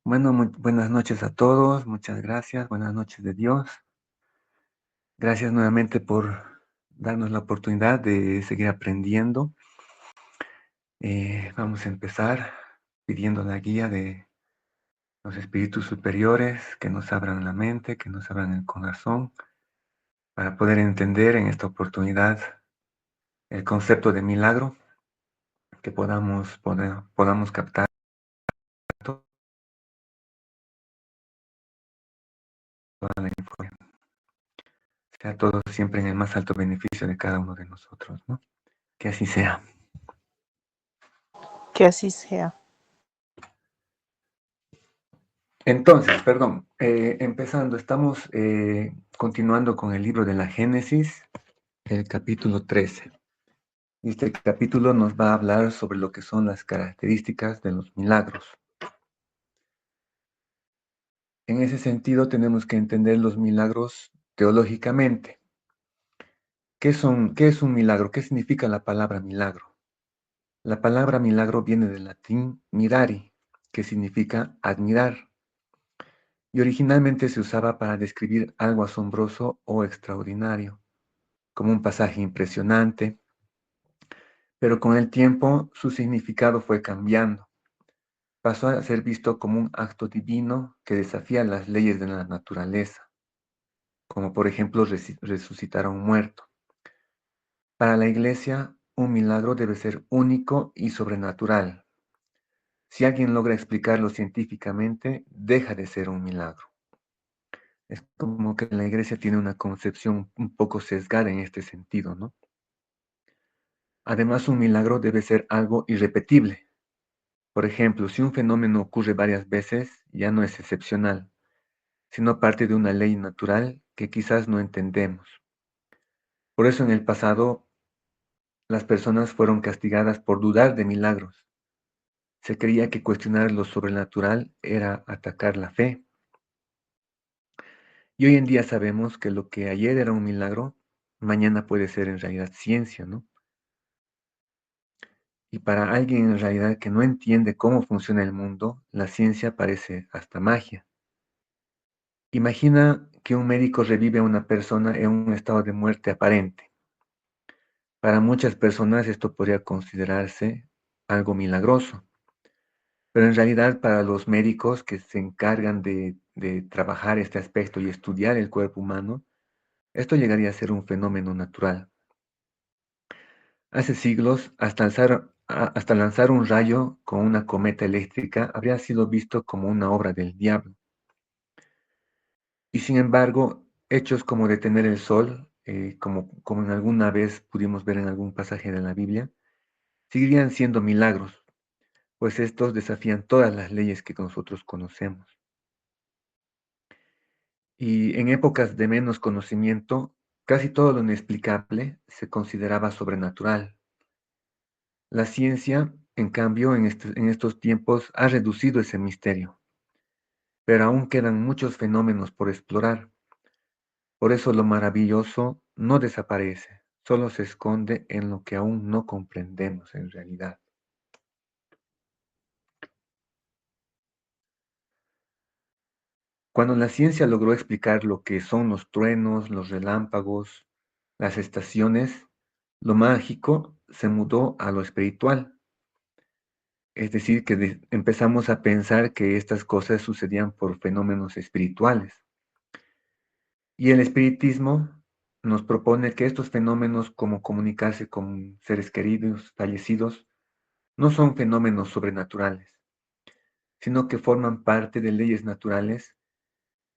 Bueno, buenas noches a todos, muchas gracias, buenas noches de Dios. Gracias nuevamente por darnos la oportunidad de seguir aprendiendo. Vamos a empezar pidiendo la guía de los espíritus superiores que nos abran la mente, que nos abran el corazón, para poder entender en esta oportunidad el concepto de milagro, que podamos captar toda la información. Sea todo siempre en el más alto beneficio de cada uno de nosotros, ¿no? Que así sea. Que así sea. Entonces, perdón, empezando, estamos continuando con el libro de la Génesis, el capítulo 13. Este capítulo nos va a hablar sobre lo que son las características de los milagros. En ese sentido, tenemos que entender los milagros teológicamente. ¿Qué es un milagro? ¿Qué significa la palabra milagro? La palabra milagro viene del latín mirari, que significa admirar, y originalmente se usaba para describir algo asombroso o extraordinario, como un pasaje impresionante, pero con el tiempo su significado fue cambiando. Pasó a ser visto como un acto divino que desafía las leyes de la naturaleza, como por ejemplo resucitar a un muerto. Para la Iglesia, un milagro debe ser único y sobrenatural. Si alguien logra explicarlo científicamente, deja de ser un milagro. Es como que la Iglesia tiene una concepción un poco sesgada en este sentido, ¿no? Además, un milagro debe ser algo irrepetible. Por ejemplo, si un fenómeno ocurre varias veces, ya no es excepcional, sino parte de una ley natural que quizás no entendemos. Por eso en el pasado las personas fueron castigadas por dudar de milagros. Se creía que cuestionar lo sobrenatural era atacar la fe. Y hoy en día sabemos que lo que ayer era un milagro, mañana puede ser en realidad ciencia, ¿no? Y para alguien en realidad que no entiende cómo funciona el mundo, la ciencia parece hasta magia. Imagina que un médico revive a una persona en un estado de muerte aparente. Para muchas personas esto podría considerarse algo milagroso, pero en realidad para los médicos que se encargan de trabajar este aspecto y estudiar el cuerpo humano, esto llegaría a ser un fenómeno natural. Hace siglos, hasta lanzar un rayo con una cometa eléctrica habría sido visto como una obra del diablo. Y sin embargo, hechos como detener el sol, como en alguna vez pudimos ver en algún pasaje de la Biblia, seguirían siendo milagros, pues estos desafían todas las leyes que nosotros conocemos. Y en épocas de menos conocimiento, casi todo lo inexplicable se consideraba sobrenatural. La ciencia, en cambio, en estos tiempos ha reducido ese misterio, pero aún quedan muchos fenómenos por explorar. Por eso lo maravilloso no desaparece, solo se esconde en lo que aún no comprendemos en realidad. Cuando la ciencia logró explicar lo que son los truenos, los relámpagos, las estaciones, lo mágico se mudó a lo espiritual. Es decir, que empezamos a pensar que estas cosas sucedían por fenómenos espirituales. Y el espiritismo nos propone que estos fenómenos, como comunicarse con seres queridos, fallecidos, no son fenómenos sobrenaturales, sino que forman parte de leyes naturales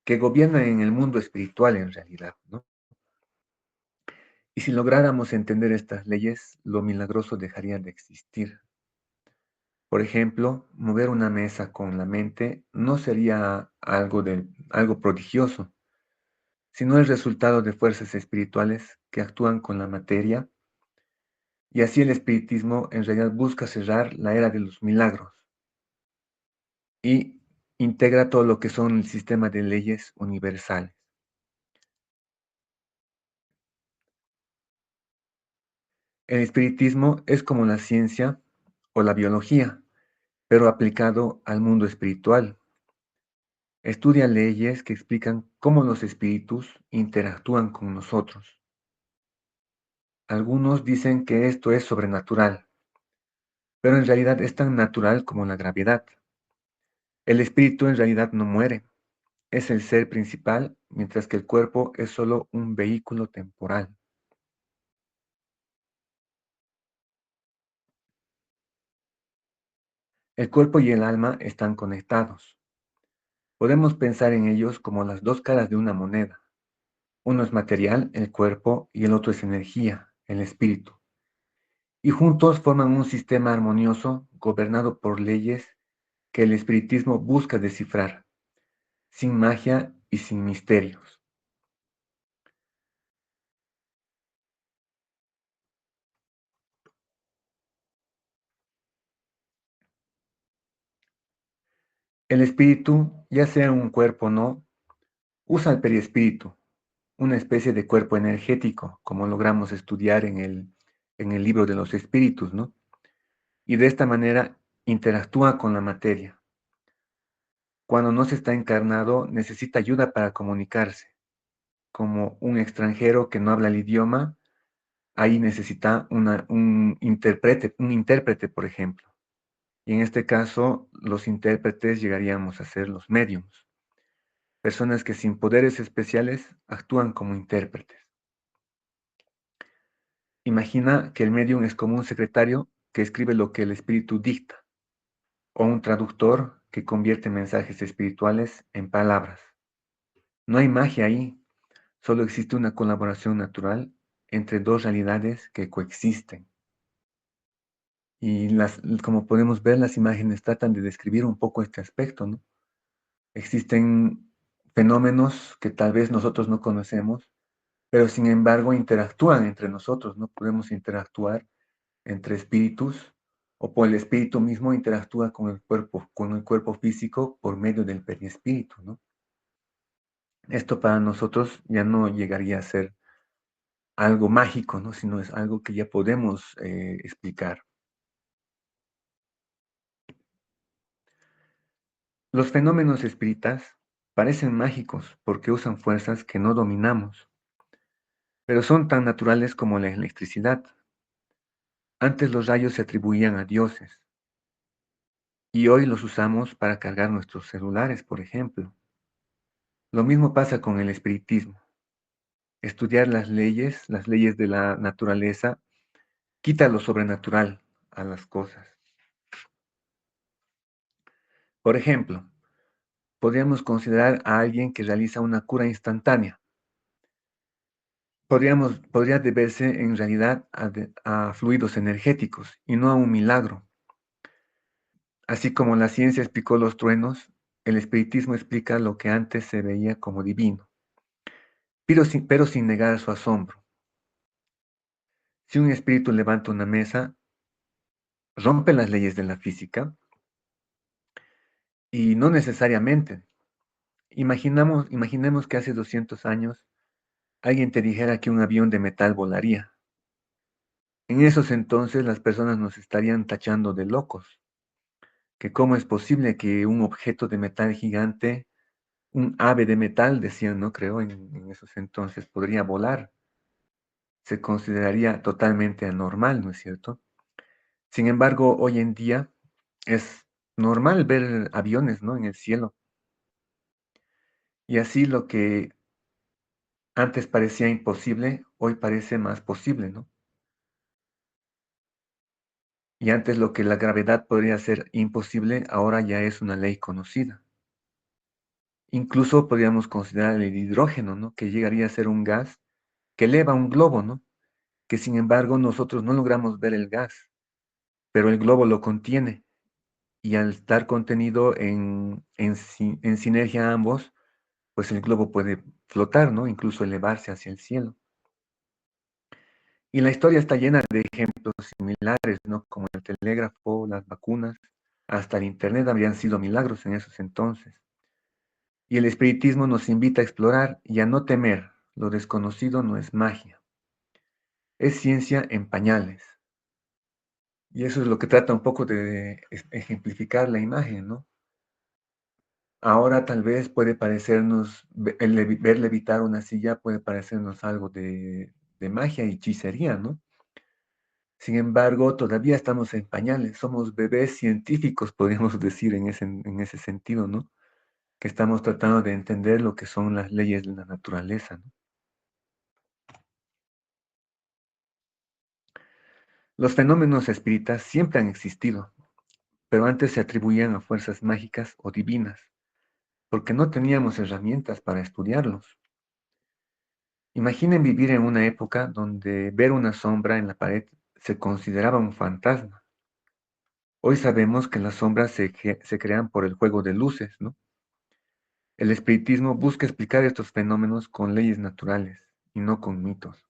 que gobiernan en el mundo espiritual en realidad, ¿no? Y si lográramos entender estas leyes, lo milagroso dejaría de existir. Por ejemplo, mover una mesa con la mente no sería algo prodigioso, sino el resultado de fuerzas espirituales que actúan con la materia, y así el espiritismo en realidad busca cerrar la era de los milagros y integra todo lo que son el sistema de leyes universales. El espiritismo es como la ciencia o la biología, pero aplicado al mundo espiritual. Estudia leyes que explican cómo los espíritus interactúan con nosotros. Algunos dicen que esto es sobrenatural, pero en realidad es tan natural como la gravedad. El espíritu en realidad no muere, es el ser principal, mientras que el cuerpo es solo un vehículo temporal. El cuerpo y el alma están conectados. Podemos pensar en ellos como las dos caras de una moneda. Uno es material, el cuerpo, y el otro es energía, el espíritu. Y juntos forman un sistema armonioso gobernado por leyes que el espiritismo busca descifrar, sin magia y sin misterios. El espíritu, ya sea un cuerpo o no, usa el perispíritu, una especie de cuerpo energético, como logramos estudiar en el libro de los espíritus, ¿no? Y de esta manera interactúa con la materia. Cuando no se está encarnado, necesita ayuda para comunicarse, como un extranjero que no habla el idioma, ahí necesita un intérprete, por ejemplo. Y en este caso, los intérpretes llegaríamos a ser los médiums, personas que sin poderes especiales actúan como intérpretes. Imagina que el medium es como un secretario que escribe lo que el espíritu dicta, o un traductor que convierte mensajes espirituales en palabras. No hay magia ahí, solo existe una colaboración natural entre dos realidades que coexisten. Y como podemos ver, las imágenes tratan de describir un poco este aspecto, ¿no? Existen fenómenos que tal vez nosotros no conocemos, pero sin embargo interactúan entre nosotros, ¿no? Podemos interactuar entre espíritus o por el espíritu mismo interactúa con el cuerpo físico por medio del perispíritu, ¿no? Esto para nosotros ya no llegaría a ser algo mágico, ¿no? Sino es algo que ya podemos explicar. Los fenómenos espíritas parecen mágicos porque usan fuerzas que no dominamos, pero son tan naturales como la electricidad. Antes los rayos se atribuían a dioses y hoy los usamos para cargar nuestros celulares, por ejemplo. Lo mismo pasa con el espiritismo. Estudiar las leyes de la naturaleza, quita lo sobrenatural a las cosas. Por ejemplo, podríamos considerar a alguien que realiza una cura instantánea. Podría deberse en realidad a fluidos energéticos y no a un milagro. Así como la ciencia explicó los truenos, el espiritismo explica lo que antes se veía como divino, pero sin negar su asombro. Si un espíritu levanta una mesa, rompe las leyes de la física y no necesariamente. Imaginemos que hace 200 años alguien te dijera que un avión de metal volaría. En esos entonces las personas nos estarían tachando de locos, que cómo es posible que un objeto de metal gigante, un ave de metal, decían, no creo, en esos entonces, podría volar. Se consideraría totalmente anormal, ¿no es cierto? Sin embargo, hoy en día es normal ver aviones, ¿no? En el cielo. Y así lo que antes parecía imposible, hoy parece más posible, ¿no? Y antes lo que la gravedad podría ser imposible, ahora ya es una ley conocida. Incluso podríamos considerar el hidrógeno, ¿no? Que llegaría a ser un gas que eleva un globo, ¿no? Que sin embargo nosotros no logramos ver el gas, pero el globo lo contiene. Y al estar contenido en sinergia ambos, pues el globo puede flotar, ¿no? Incluso elevarse hacia el cielo. Y la historia está llena de ejemplos similares, ¿no? Como el telégrafo, las vacunas, hasta el Internet habrían sido milagros en esos entonces. Y el espiritismo nos invita a explorar y a no temer. Lo desconocido no es magia, es ciencia en pañales. Y eso es lo que trata un poco de ejemplificar la imagen, ¿no? Ahora tal vez puede parecernos, ver levitar una silla puede parecernos algo de magia y hechicería, ¿no? Sin embargo, todavía estamos en pañales, somos bebés científicos, podríamos decir en ese sentido, ¿no? Que estamos tratando de entender lo que son las leyes de la naturaleza, ¿no? Los fenómenos espíritas siempre han existido, pero antes se atribuían a fuerzas mágicas o divinas, porque no teníamos herramientas para estudiarlos. Imaginen vivir en una época donde ver una sombra en la pared se consideraba un fantasma. Hoy sabemos que las sombras se crean por el juego de luces, ¿no? El espiritismo busca explicar estos fenómenos con leyes naturales y no con mitos.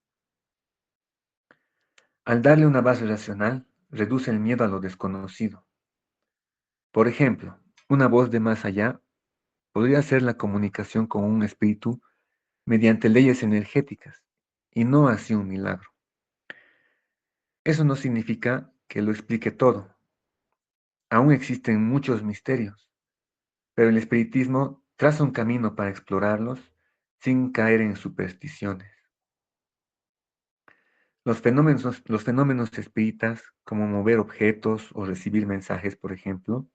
Al darle una base racional, reduce el miedo a lo desconocido. Por ejemplo, una voz de más allá podría ser la comunicación con un espíritu mediante leyes energéticas y no así un milagro. Eso no significa que lo explique todo. Aún existen muchos misterios, pero el espiritismo traza un camino para explorarlos sin caer en supersticiones. Los fenómenos espíritas, como mover objetos o recibir mensajes, por ejemplo,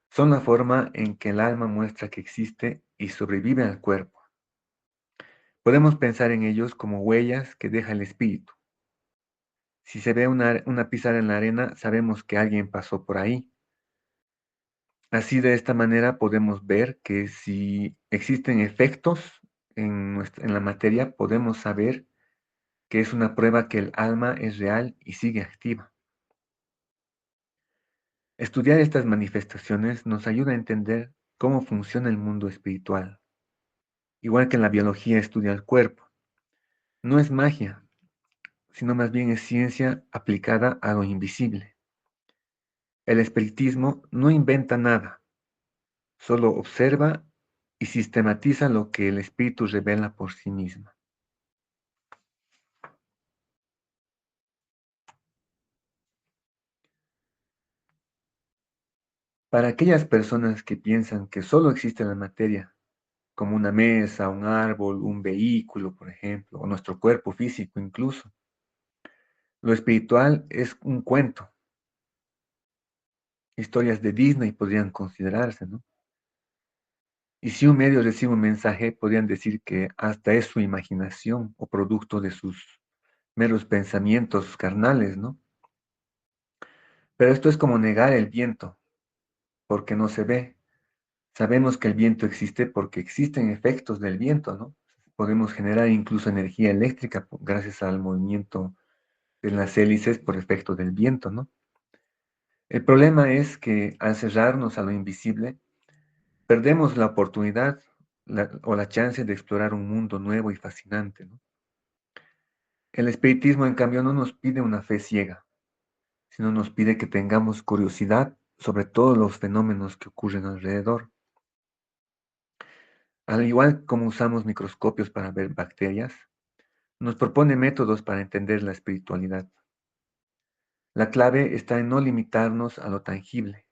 son la forma en que el alma muestra que existe y sobrevive al cuerpo. Podemos pensar en ellos como huellas que deja el espíritu. Si se ve una pizarra en la arena, sabemos que alguien pasó por ahí. Así, de esta manera podemos ver que si existen efectos en la materia, podemos saber que es una prueba que el alma es real y sigue activa. Estudiar estas manifestaciones nos ayuda a entender cómo funciona el mundo espiritual. Igual que la biología estudia el cuerpo. No es magia, sino más bien es ciencia aplicada a lo invisible. El espiritismo no inventa nada, solo observa y sistematiza lo que el espíritu revela por sí mismo. Para aquellas personas que piensan que solo existe la materia, como una mesa, un árbol, un vehículo, por ejemplo, o nuestro cuerpo físico incluso, lo espiritual es un cuento. Historias de Disney podrían considerarse, ¿no? Y si un medio recibe un mensaje, podrían decir que hasta es su imaginación o producto de sus meros pensamientos carnales, ¿no? Pero esto es como negar el viento, porque no se ve. Sabemos que el viento existe porque existen efectos del viento, ¿no? Podemos generar incluso energía eléctrica gracias al movimiento de las hélices por efecto del viento, ¿no? El problema es que al cerrarnos a lo invisible, perdemos la oportunidad o la chance de explorar un mundo nuevo y fascinante, ¿no? El espiritismo, en cambio, no nos pide una fe ciega, sino nos pide que tengamos curiosidad sobre todos los fenómenos que ocurren alrededor. Al igual como usamos microscopios para ver bacterias, nos propone métodos para entender la espiritualidad. La clave está en no limitarnos a lo tangible.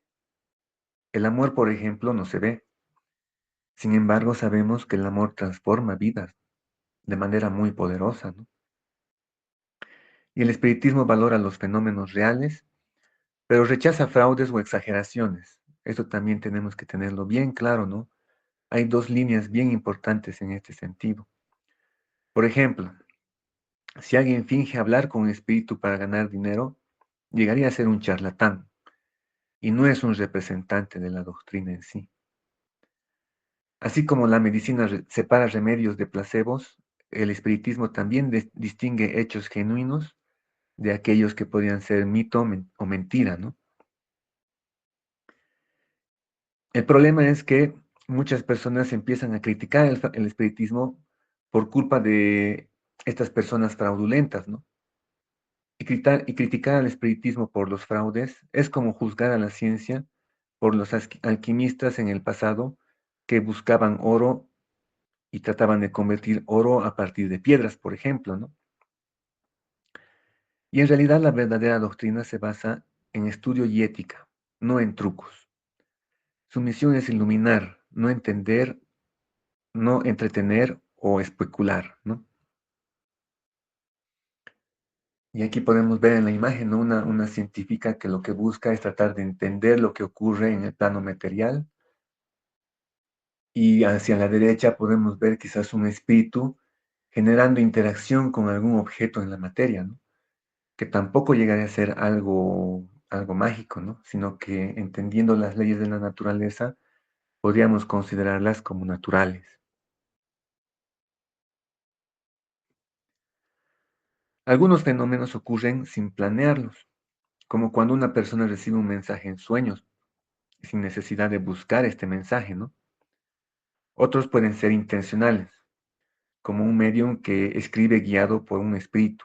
El amor, por ejemplo, no se ve. Sin embargo, sabemos que el amor transforma vidas de manera muy poderosa, ¿no? Y el espiritismo valora los fenómenos reales, pero rechaza fraudes o exageraciones. Esto también tenemos que tenerlo bien claro, ¿no? Hay dos líneas bien importantes en este sentido. Por ejemplo, si alguien finge hablar con un espíritu para ganar dinero, llegaría a ser un charlatán y no es un representante de la doctrina en sí. Así como la medicina separa remedios de placebos, el espiritismo también distingue hechos genuinos de aquellos que podrían ser mito o mentira, ¿no? El problema es que muchas personas empiezan a criticar el espiritismo por culpa de estas personas fraudulentas, ¿no? Y criticar al espiritismo por los fraudes es como juzgar a la ciencia por los alquimistas en el pasado que buscaban oro y trataban de convertir oro a partir de piedras, por ejemplo, ¿no? Y en realidad la verdadera doctrina se basa en estudio y ética, no en trucos. Su misión es iluminar, no entender, no entretener o especular, ¿no? Y aquí podemos ver en la imagen, ¿no? Una científica que lo que busca es tratar de entender lo que ocurre en el plano material. Y hacia la derecha podemos ver quizás un espíritu generando interacción con algún objeto en la materia, ¿no? Que tampoco llegaría a ser algo mágico, ¿no? Sino que entendiendo las leyes de la naturaleza, podríamos considerarlas como naturales. Algunos fenómenos ocurren sin planearlos, como cuando una persona recibe un mensaje en sueños, sin necesidad de buscar este mensaje, ¿no? Otros pueden ser intencionales, como un medium que escribe guiado por un espíritu.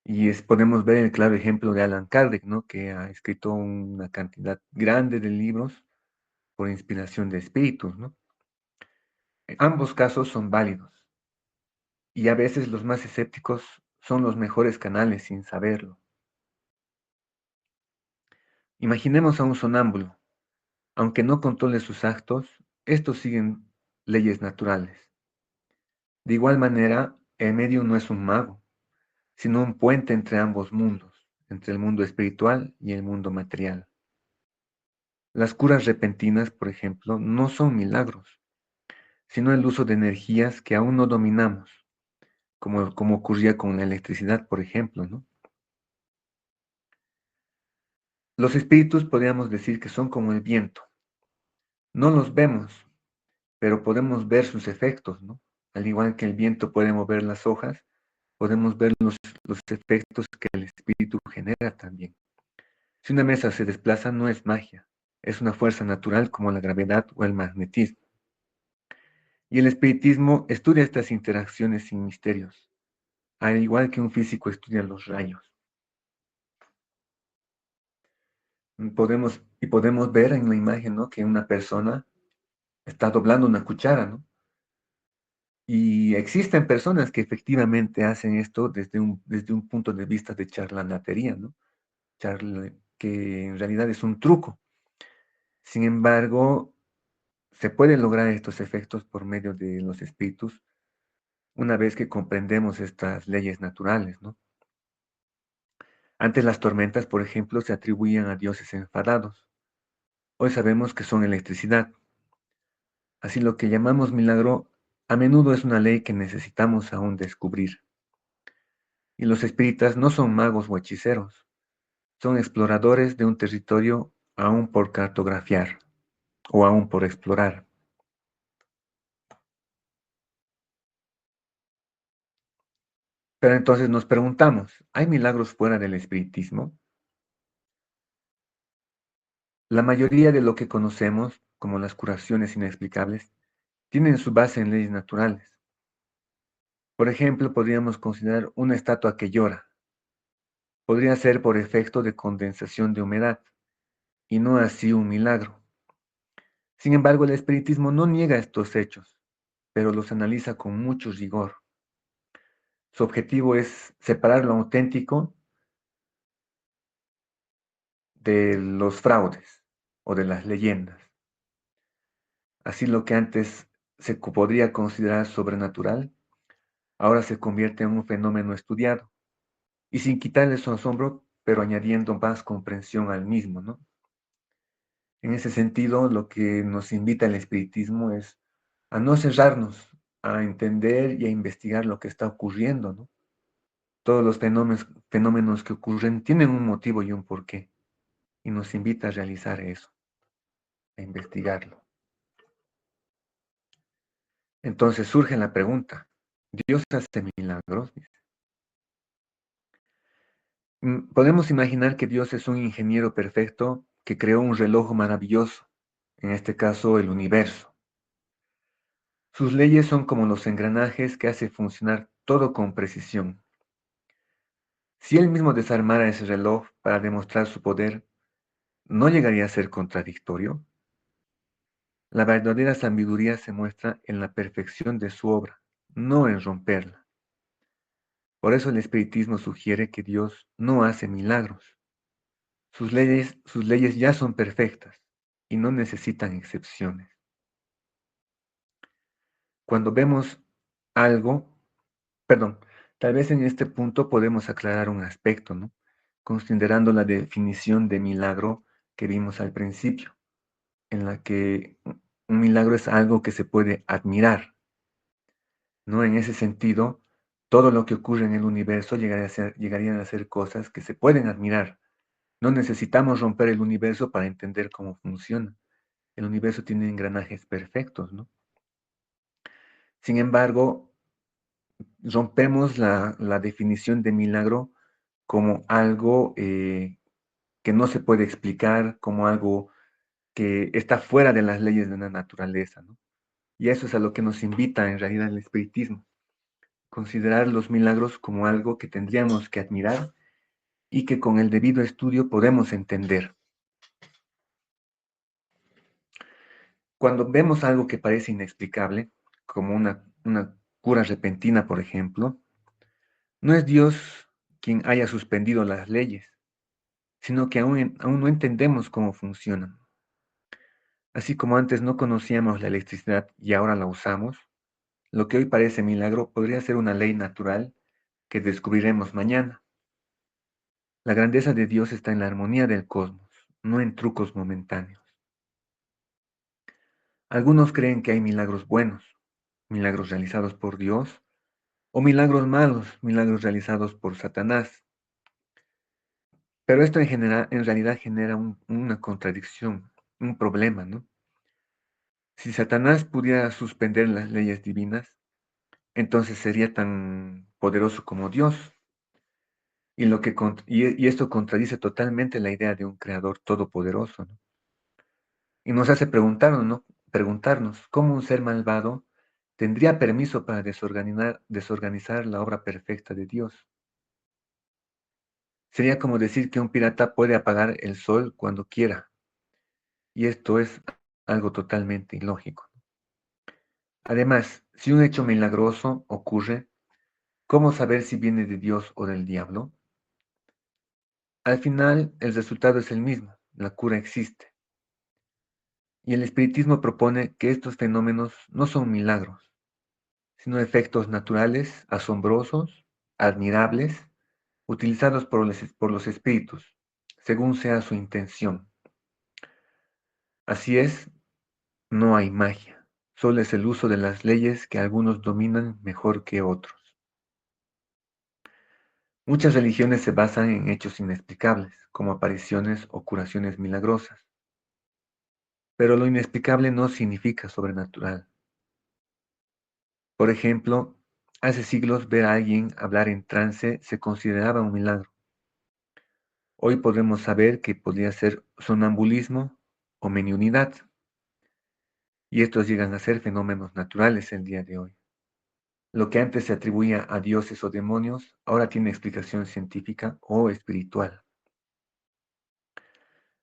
Y podemos ver el claro ejemplo de Alan Kardec, ¿no? Que ha escrito una cantidad grande de libros por inspiración de espíritus, ¿no? Ambos casos son válidos y a veces los más escépticos son los mejores canales sin saberlo. Imaginemos a un sonámbulo. Aunque no controle sus actos, estos siguen leyes naturales. De igual manera, el medio no es un mago, sino un puente entre ambos mundos, entre el mundo espiritual y el mundo material. Las curas repentinas, por ejemplo, no son milagros, sino el uso de energías que aún no dominamos, como ocurría con la electricidad, por ejemplo, ¿no? Los espíritus podríamos decir que son como el viento. No los vemos, pero podemos ver sus efectos, ¿no? Al igual que el viento puede mover las hojas, podemos ver los efectos que el espíritu genera también. Si una mesa se desplaza, no es magia, es una fuerza natural como la gravedad o el magnetismo. Y el espiritismo estudia estas interacciones sin misterios, al igual que un físico estudia los rayos. Podemos ver en la imagen, ¿no? Que una persona está doblando una cuchara, ¿no? Y existen personas que efectivamente hacen esto desde un punto de vista de charlatanería, ¿no? Que en realidad es un truco. Sin embargo, se pueden lograr estos efectos por medio de los espíritus una vez que comprendemos estas leyes naturales, ¿no? Antes las tormentas, por ejemplo, se atribuían a dioses enfadados. Hoy sabemos que son electricidad. Así lo que llamamos milagro a menudo es una ley que necesitamos aún descubrir. Y los espíritas no son magos o hechiceros, son exploradores de un territorio aún por cartografiar o aún por explorar. Pero entonces nos preguntamos, ¿hay milagros fuera del espiritismo? La mayoría de lo que conocemos, como las curaciones inexplicables, tienen su base en leyes naturales. Por ejemplo, podríamos considerar una estatua que llora. Podría ser por efecto de condensación de humedad, y no así un milagro. Sin embargo, el espiritismo no niega estos hechos, pero los analiza con mucho rigor. Su objetivo es separar lo auténtico de los fraudes o de las leyendas. Así lo que antes podría considerar sobrenatural, ahora se convierte en un fenómeno estudiado, y sin quitarle su asombro, pero añadiendo más comprensión al mismo, ¿no? En ese sentido, lo que nos invita el espiritismo es a no cerrarnos, a entender y a investigar lo que está ocurriendo, ¿no? Todos los fenómenos que ocurren tienen un motivo y un porqué, y nos invita a realizar eso, a investigarlo. Entonces surge la pregunta, ¿Dios hace milagros? Podemos imaginar que Dios es un ingeniero perfecto que creó un reloj maravilloso, en este caso el universo. Sus leyes son como los engranajes que hace funcionar todo con precisión. Si él mismo desarmara ese reloj para demostrar su poder, ¿no llegaría a ser contradictorio? La verdadera sabiduría se muestra en la perfección de su obra, no en romperla. Por eso el espiritismo sugiere que Dios no hace milagros. Sus leyes ya son perfectas y no necesitan excepciones. Cuando vemos algo, perdón, tal vez en este punto podemos aclarar un aspecto, ¿no? Considerando la definición de milagro que vimos al principio, en la que un milagro es algo que se puede admirar, ¿no? En ese sentido, todo lo que ocurre en el universo llegarían a ser cosas que se pueden admirar. No necesitamos romper el universo para entender cómo funciona. El universo tiene engranajes perfectos, ¿no? Sin embargo, rompemos la definición de milagro como algo que no se puede explicar, como algo que está fuera de las leyes de la naturaleza, ¿no? Y eso es a lo que nos invita en realidad el espiritismo, considerar los milagros como algo que tendríamos que admirar y que con el debido estudio podemos entender. Cuando vemos algo que parece inexplicable, como una cura repentina, por ejemplo, no es Dios quien haya suspendido las leyes, sino que aún no entendemos cómo funcionan. Así como antes no conocíamos la electricidad y ahora la usamos, lo que hoy parece milagro podría ser una ley natural que descubriremos mañana. La grandeza de Dios está en la armonía del cosmos, no en trucos momentáneos. Algunos creen que hay milagros buenos, milagros realizados por Dios, o milagros malos, milagros realizados por Satanás. Pero esto en realidad genera una contradicción, un problema, ¿no? Si Satanás pudiera suspender las leyes divinas, entonces sería tan poderoso como Dios. Y esto contradice totalmente la idea de un creador todopoderoso, ¿no? Y nos hace preguntarnos cómo un ser malvado tendría permiso para desorganizar la obra perfecta de Dios. Sería como decir que un pirata puede apagar el sol cuando quiera, y esto es algo totalmente ilógico. Además, si un hecho milagroso ocurre, ¿cómo saber si viene de Dios o del diablo? Al final, el resultado es el mismo, la cura existe. Y el espiritismo propone que estos fenómenos no son milagros, sino efectos naturales, asombrosos, admirables, utilizados por los espíritus, según sea su intención. Así es, no hay magia, solo es el uso de las leyes que algunos dominan mejor que otros. Muchas religiones se basan en hechos inexplicables, como apariciones o curaciones milagrosas, pero lo inexplicable no significa sobrenatural. Por ejemplo, hace siglos ver a alguien hablar en trance se consideraba un milagro. Hoy podemos saber que podría ser sonambulismo o mediunidad, y estos llegan a ser fenómenos naturales el día de hoy. Lo que antes se atribuía a dioses o demonios, ahora tiene explicación científica o espiritual.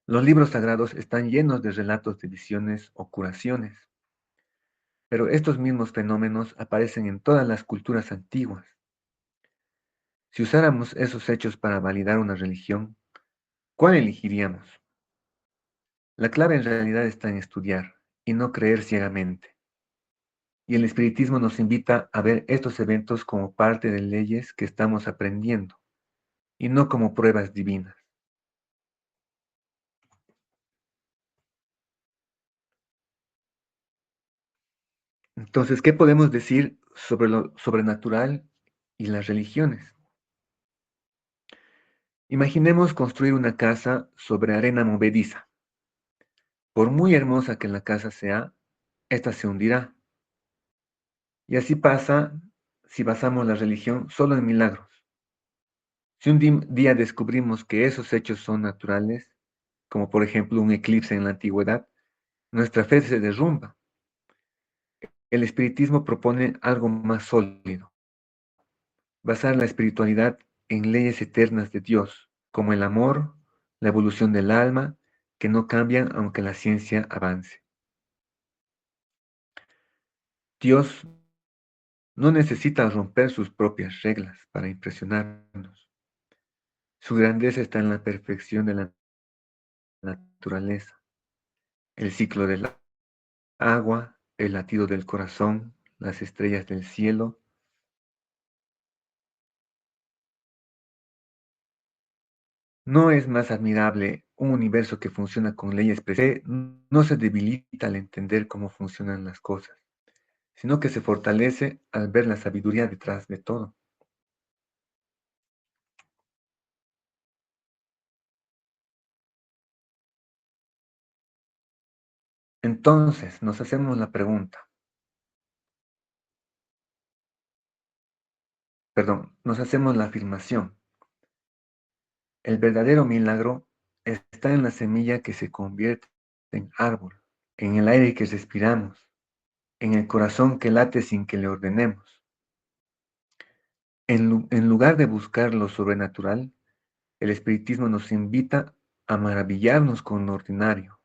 Los libros sagrados están llenos de relatos de visiones o curaciones, pero estos mismos fenómenos aparecen en todas las culturas antiguas. Si usáramos esos hechos para validar una religión, ¿cuál elegiríamos? La clave en realidad está en estudiar y no creer ciegamente. Y el espiritismo nos invita a ver estos eventos como parte de leyes que estamos aprendiendo y no como pruebas divinas. Entonces, ¿qué podemos decir sobre lo sobrenatural y las religiones? Imaginemos construir una casa sobre arena movediza. Por muy hermosa que la casa sea, ésta se hundirá. Y así pasa si basamos la religión solo en milagros. Si un día descubrimos que esos hechos son naturales, como por ejemplo un eclipse en la antigüedad, nuestra fe se derrumba. El espiritismo propone algo más sólido, basar la espiritualidad en leyes eternas de Dios, como el amor, la evolución del alma, que no cambian aunque la ciencia avance. Dios no necesita romper sus propias reglas para impresionarnos. Su grandeza está en la perfección de la naturaleza. el ciclo del agua, el latido del corazón, las estrellas del cielo. ¿No es más admirable un universo que funciona con leyes precisas? No se debilita al entender cómo funcionan las cosas, sino que se fortalece al ver la sabiduría detrás de todo. Entonces, nos hacemos la pregunta, perdón, nos hacemos la afirmación. El verdadero milagro está en la semilla que se convierte en árbol, en el aire que respiramos, en el corazón que late sin que le ordenemos. En lugar de buscar lo sobrenatural, el espiritismo nos invita a maravillarnos con lo ordinario,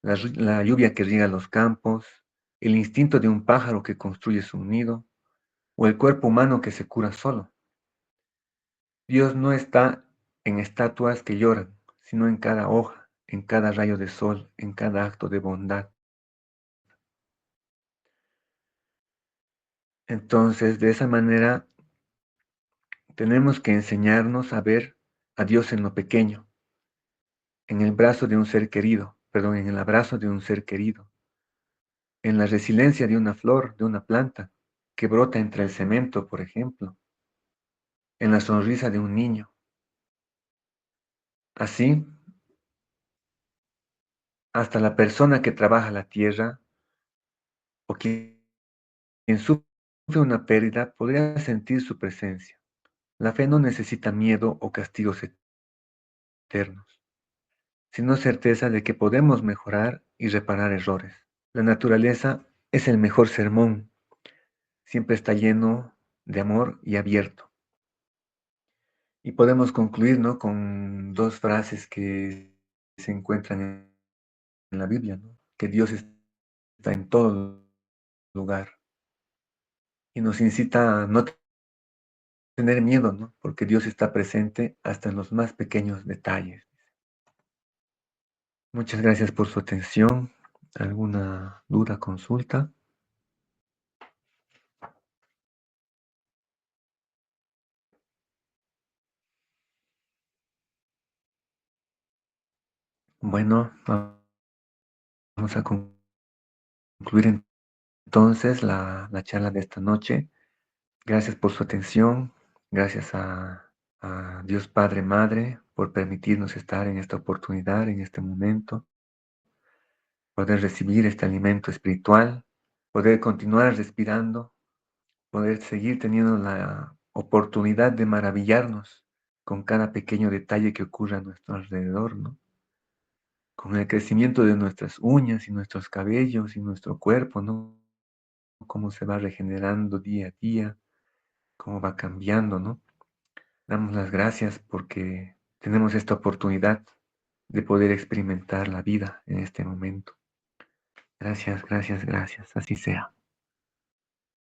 la lluvia que riega los campos, el instinto de un pájaro que construye su nido, o el cuerpo humano que se cura solo. Dios no está en estatuas que lloran, sino en cada hoja, en cada rayo de sol, en cada acto de bondad. Entonces, de esa manera, tenemos que enseñarnos a ver a Dios en lo pequeño, en el brazo de un ser querido, perdón, en el abrazo de un ser querido, en la resiliencia de una flor, de una planta, que brota entre el cemento, por ejemplo, en la sonrisa de un niño. Así, hasta la persona que trabaja la tierra o quien sufre una pérdida podría sentir su presencia. La fe no necesita miedo o castigos eternos, sino certeza de que podemos mejorar y reparar errores. La naturaleza es el mejor sermón, siempre está lleno de amor y abierto. Y podemos concluir, ¿no?, con dos frases que se encuentran en la Biblia, ¿no? Que Dios está en todo lugar y nos incita a no tener miedo, ¿no? Porque Dios está presente hasta en los más pequeños detalles. Muchas gracias por su atención. ¿Alguna duda, consulta? Bueno, vamos a concluir entonces la charla de esta noche. Gracias por su atención. Gracias a Dios Padre, Madre, por permitirnos estar en esta oportunidad, en este momento, poder recibir este alimento espiritual, poder continuar respirando, poder seguir teniendo la oportunidad de maravillarnos con cada pequeño detalle que ocurre a nuestro alrededor, ¿no? Con el crecimiento de nuestras uñas y nuestros cabellos y nuestro cuerpo, ¿no? Cómo se va regenerando día a día, cómo va cambiando, ¿no? Damos las gracias porque tenemos esta oportunidad de poder experimentar la vida en este momento. Gracias, gracias, gracias. Así sea.